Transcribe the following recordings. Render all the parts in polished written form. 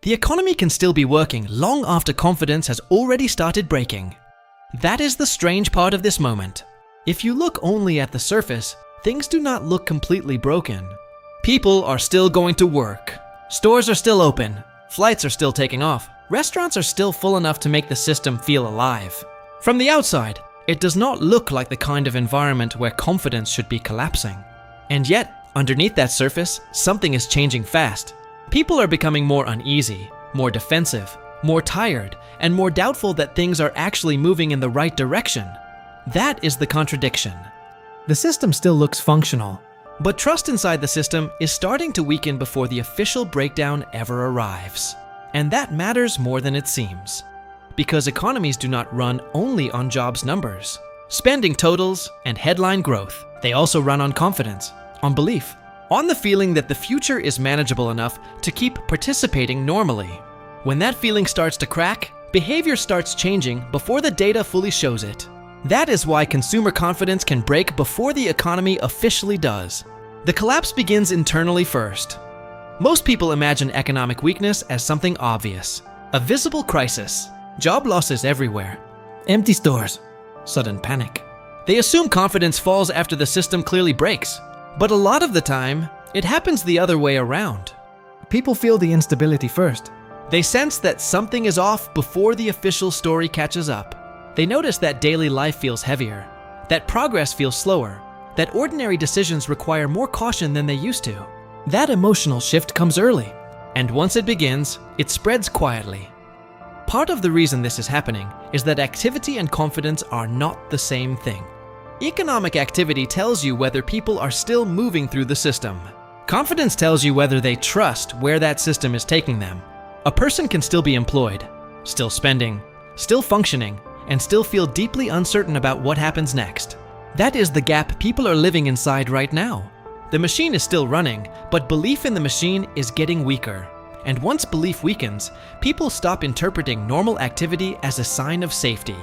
The economy can still be working long after confidence has already started breaking. That is the strange part of this moment. If you look only at the surface, things do not look completely broken. People are still going to work. Stores are still open. Flights are still taking off. Restaurants are still full enough to make the system feel alive. From the outside, it does not look like the kind of environment where confidence should be collapsing. And yet, underneath that surface, something is changing fast. People are becoming more uneasy, more defensive, more tired, and more doubtful that things are actually moving in the right direction. That is the contradiction. The system still looks functional, but trust inside the system is starting to weaken before the official breakdown ever arrives. And that matters more than it seems. Because economies do not run only on jobs numbers, spending totals, and headline growth. They also run on confidence, on belief, on the feeling that the future is manageable enough to keep participating normally. When that feeling starts to crack, behavior starts changing before the data fully shows it. That is why consumer confidence can break before the economy officially does. The collapse begins internally first. Most people imagine economic weakness as something obvious, a visible crisis, job losses everywhere, empty stores, sudden panic. They assume confidence falls after the system clearly breaks, but a lot of the time, it happens the other way around. People feel the instability first. They sense that something is off before the official story catches up. They notice that daily life feels heavier, that progress feels slower, that ordinary decisions require more caution than they used to. That emotional shift comes early, and once it begins, it spreads quietly. Part of the reason this is happening is that activity and confidence are not the same thing. Economic activity tells you whether people are still moving through the system. Confidence tells you whether they trust where that system is taking them. A person can still be employed, still spending, still functioning, and still feel deeply uncertain about what happens next. That is the gap people are living inside right now. The machine is still running, but belief in the machine is getting weaker. And once belief weakens, people stop interpreting normal activity as a sign of safety.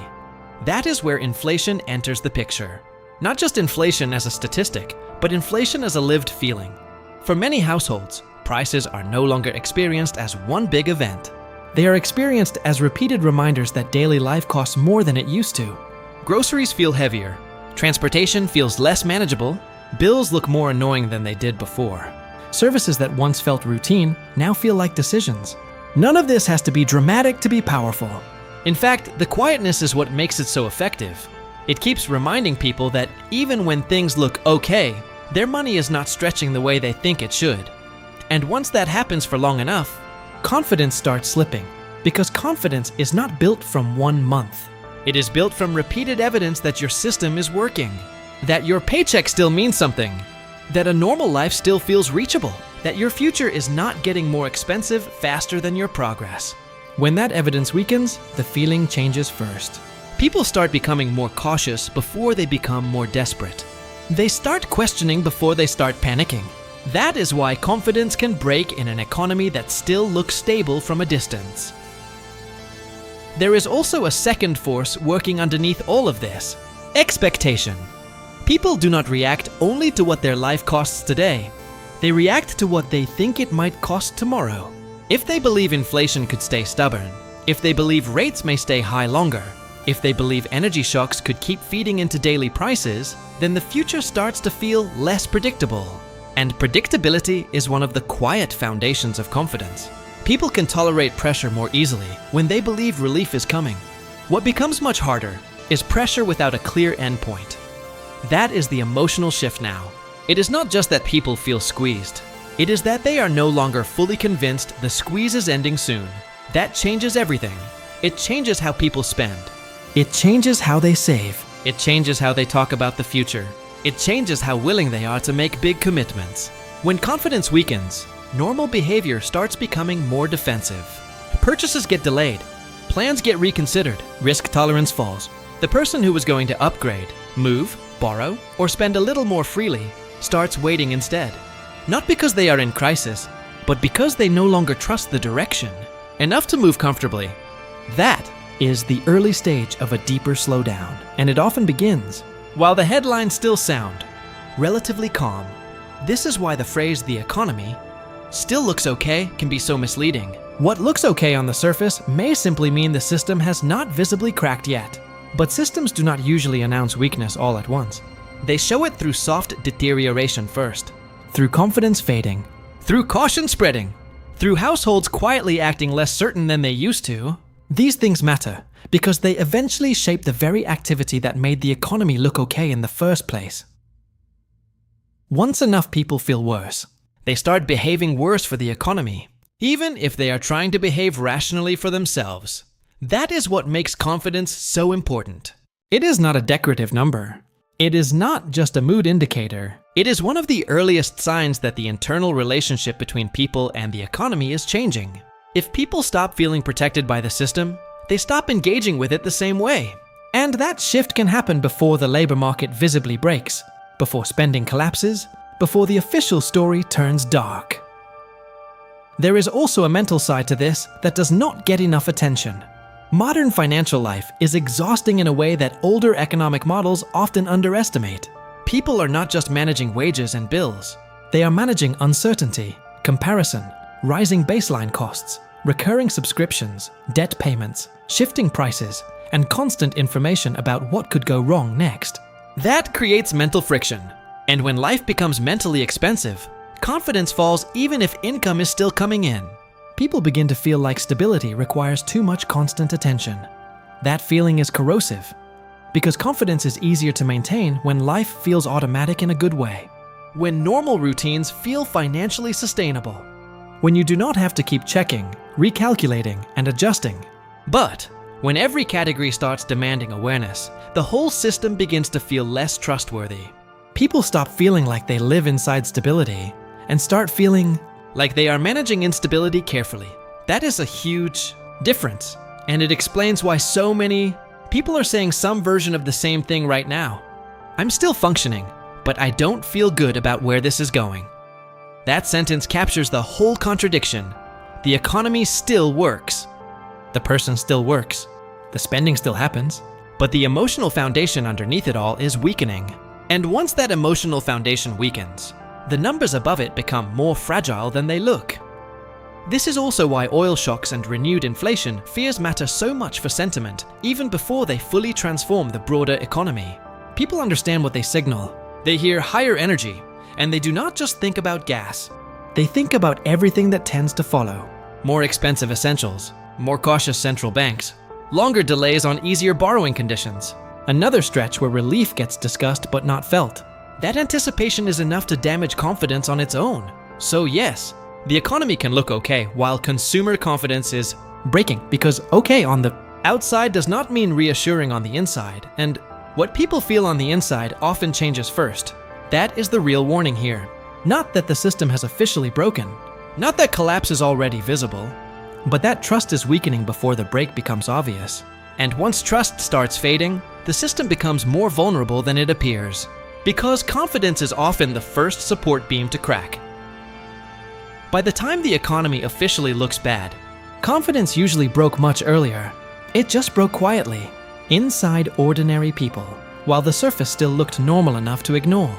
That is where inflation enters the picture. Not just inflation as a statistic, but inflation as a lived feeling. For many households, prices are no longer experienced as one big event. They are experienced as repeated reminders that daily life costs more than it used to. Groceries feel heavier. Transportation feels less manageable. Bills look more annoying than they did before. Services that once felt routine now feel like decisions. None of this has to be dramatic to be powerful. In fact, the quietness is what makes it so effective. It keeps reminding people that even when things look okay, their money is not stretching the way they think it should. And once that happens for long enough, confidence starts slipping, because confidence is not built from 1 month. It is built from repeated evidence that your system is working, that your paycheck still means something, that a normal life still feels reachable, that your future is not getting more expensive faster than your progress. When that evidence weakens, the feeling changes first. People start becoming more cautious before they become more desperate. They start questioning before they start panicking. That is why confidence can break in an economy that still looks stable from a distance. There is also a second force working underneath all of this: expectation. People do not react only to what their life costs today. They react to what they think it might cost tomorrow. If they believe inflation could stay stubborn, if they believe rates may stay high longer, if they believe energy shocks could keep feeding into daily prices, then the future starts to feel less predictable. And predictability is one of the quiet foundations of confidence. People can tolerate pressure more easily when they believe relief is coming. What becomes much harder is pressure without a clear endpoint. That is the emotional shift now. It is not just that people feel squeezed. It is that they are no longer fully convinced the squeeze is ending soon. That changes everything. It changes how people spend. It changes how they save. It changes how they talk about the future. It changes how willing they are to make big commitments. When confidence weakens, normal behavior starts becoming more defensive. Purchases get delayed. Plans get reconsidered. Risk tolerance falls. The person who was going to upgrade, move, borrow, or spend a little more freely starts waiting instead. Not because they are in crisis, but because they no longer trust the direction enough to move comfortably. That is the early stage of a deeper slowdown, and it often begins while the headlines still sound relatively calm. This is why the phrase "the economy" still looks okay can be so misleading. What looks okay on the surface may simply mean the system has not visibly cracked yet. But systems do not usually announce weakness all at once. They show it through soft deterioration first, through confidence fading, through caution spreading, through households quietly acting less certain than they used to. These things matter because they eventually shape the very activity that made the economy look okay in the first place. Once enough people feel worse, they start behaving worse for the economy, even if they are trying to behave rationally for themselves. That is what makes confidence so important. It is not a decorative number. It is not just a mood indicator. It is one of the earliest signs that the internal relationship between people and the economy is changing. If people stop feeling protected by the system, they stop engaging with it the same way. And that shift can happen before the labor market visibly breaks, before spending collapses, before the official story turns dark. There is also a mental side to this that does not get enough attention. Modern financial life is exhausting in a way that older economic models often underestimate. People are not just managing wages and bills. They are managing uncertainty, comparison, rising baseline costs, recurring subscriptions, debt payments, shifting prices, and constant information about what could go wrong next. That creates mental friction. And when life becomes mentally expensive, confidence falls even if income is still coming in. People begin to feel like stability requires too much constant attention. That feeling is corrosive, because confidence is easier to maintain when life feels automatic in a good way. When normal routines feel financially sustainable. When you do not have to keep checking, recalculating, and adjusting. But when every category starts demanding awareness, the whole system begins to feel less trustworthy. People stop feeling like they live inside stability and start feeling like they are managing instability carefully. That is a huge difference, and it explains why so many people are saying some version of the same thing right now. I'm still functioning, but I don't feel good about where this is going. That sentence captures the whole contradiction. The economy still works. The person still works. The spending still happens. But the emotional foundation underneath it all is weakening. And once that emotional foundation weakens, the numbers above it become more fragile than they look. This is also why oil shocks and renewed inflation fears matter so much for sentiment, even before they fully transform the broader economy. People understand what they signal. They hear higher energy, and they do not just think about gas. They think about everything that tends to follow. More expensive essentials, more cautious central banks, longer delays on easier borrowing conditions. Another stretch where relief gets discussed but not felt. That anticipation is enough to damage confidence on its own. So yes, the economy can look okay while consumer confidence is breaking, because okay on the outside does not mean reassuring on the inside, and what people feel on the inside often changes first. That is the real warning here. Not that the system has officially broken, not that collapse is already visible, but that trust is weakening before the break becomes obvious. And once trust starts fading, the system becomes more vulnerable than it appears. Because confidence is often the first support beam to crack. By the time the economy officially looks bad, confidence usually broke much earlier. It just broke quietly, inside ordinary people, while the surface still looked normal enough to ignore.